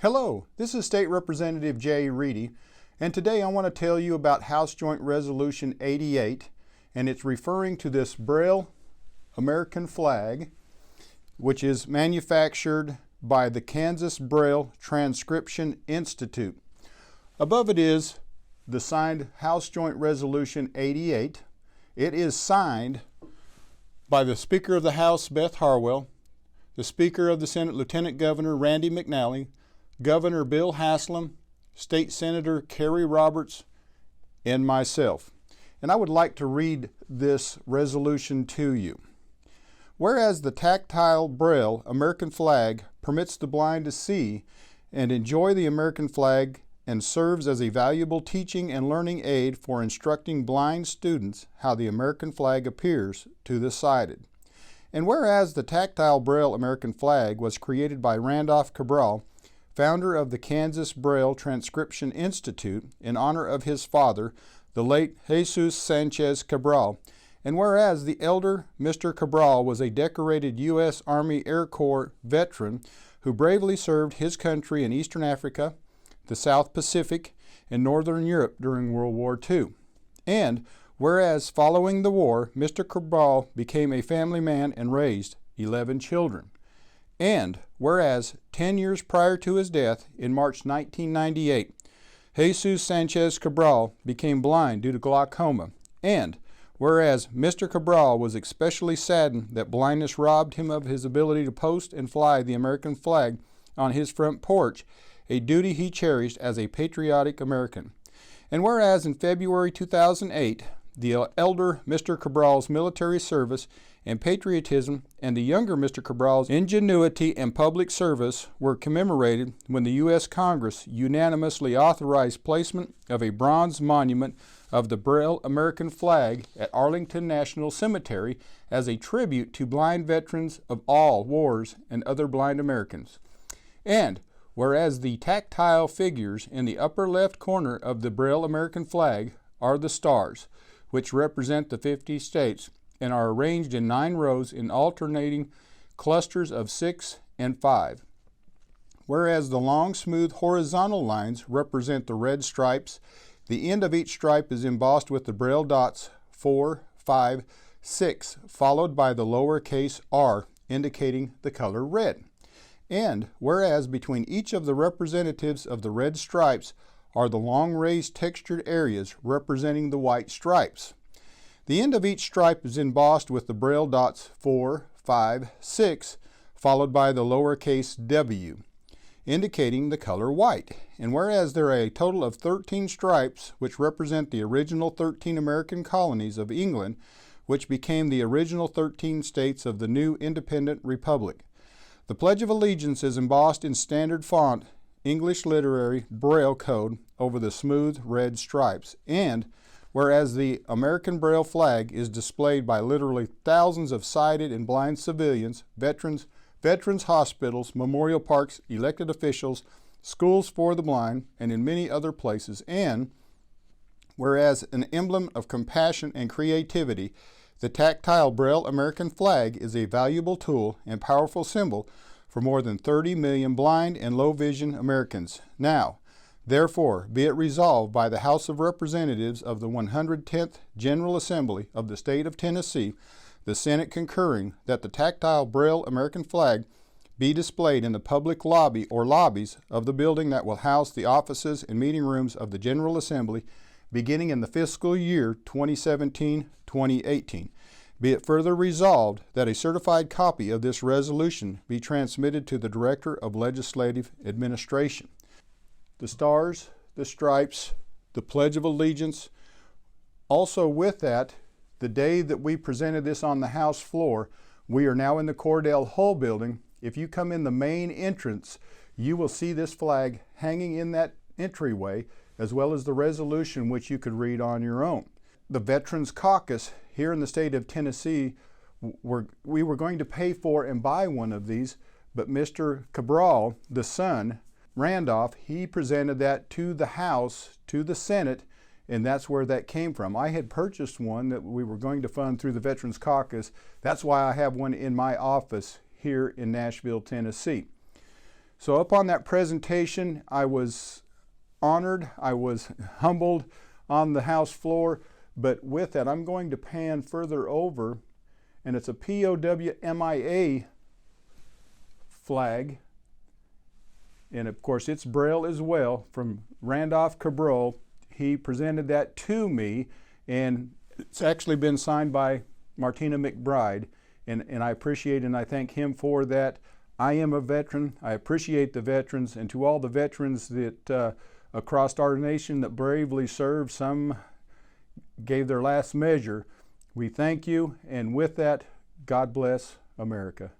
Hello, this is State Representative Jay Reedy, and today I want to tell you about House Joint Resolution 88, and it's referring to this Braille American flag, which is manufactured by the Kansas Braille Transcription Institute. Above it is the signed House Joint Resolution 88. It is signed by the Speaker of the House, Beth Harwell, the Speaker of the Senate, Lieutenant Governor Randy McNally, Governor Bill Haslam, State Senator Kerry Roberts, and myself. And I would like to read this resolution to you. Whereas the tactile Braille American flag permits the blind to see and enjoy the American flag and serves as a valuable teaching and learning aid for instructing blind students how the American flag appears to the sighted. And whereas the tactile Braille American flag was created by Randolph Cabral, founder of the Kansas Braille Transcription Institute, in honor of his father, the late Jesus Sanchez Cabral, and whereas the elder Mr. Cabral was a decorated U.S. Army Air Corps veteran who bravely served his country in Eastern Africa, the South Pacific, and Northern Europe during World War II. And whereas following the war, Mr. Cabral became a family man and raised 11 children. And whereas 10 years prior to his death, in March 1998, Jesus Sanchez Cabral became blind due to glaucoma. And whereas Mr. Cabral was especially saddened that blindness robbed him of his ability to post and fly the American flag on his front porch, a duty he cherished as a patriotic American. And whereas in February 2008, the elder Mr. Cabral's military service and patriotism and the younger Mr. Cabral's ingenuity and public service were commemorated when the U.S. Congress unanimously authorized placement of a bronze monument of the Braille American flag at Arlington National Cemetery as a tribute to blind veterans of all wars and other blind Americans. And whereas the tactile figures in the upper left corner of the Braille American flag are the stars, which represent the 50 states and are arranged in 9 rows in alternating clusters of 6 and 5. Whereas the long, smooth horizontal lines represent the red stripes, the end of each stripe is embossed with the Braille dots 4, 5, 6, followed by the lowercase r, indicating the color red. And whereas between each of the representatives of the red stripes are the long raised textured areas representing the white stripes. The end of each stripe is embossed with the Braille dots 4, 5, 6, followed by the lowercase w, indicating the color white. And whereas there are a total of 13 stripes, which represent the original 13 American colonies of England, which became the original 13 states of the new independent republic. The Pledge of Allegiance is embossed in standard font English literary Braille code over the smooth red stripes. And whereas the American Braille flag is displayed by literally thousands of sighted and blind civilians, veterans hospitals, memorial parks, elected officials, schools for the blind, and in many other places. And whereas an emblem of compassion and creativity, the tactile Braille American flag is a valuable tool and powerful symbol for more than 30 million blind and low vision Americans. Now, therefore, be it resolved by the House of Representatives of the 110th General Assembly of the State of Tennessee, the Senate concurring, that the tactile Braille American flag be displayed in the public lobby or lobbies of the building that will house the offices and meeting rooms of the General Assembly beginning in the fiscal year 2017-2018. Be it further resolved that a certified copy of this resolution be transmitted to the Director of Legislative Administration. The stars, the stripes, the Pledge of Allegiance. Also with that, the day that we presented this on the House floor, we are now in the Cordell Hull building. If you come in the main entrance, you will see this flag hanging in that entryway, as well as the resolution which you could read on your own. The Veterans Caucus here in the state of Tennessee, we were going to pay for and buy one of these, but Mr. Cabral, the son, Randolph, he presented that to the House, to the Senate, and that's where that came from. I had purchased one that we were going to fund through the Veterans Caucus. That's why I have one in my office here in Nashville, Tennessee. So upon that presentation, I was honored, I was humbled on the House floor, but with that, I'm going to pan further over, and it's a POWMIA flag, and of course it's Braille as well, from Randolph Cabral. He presented that to me, and it's actually been signed by Martina McBride, and I appreciate and I thank him for that. I am a veteran. I appreciate the veterans, and to all the veterans that across our nation that bravely served, some gave their last measure, we thank you, and with that, God bless America.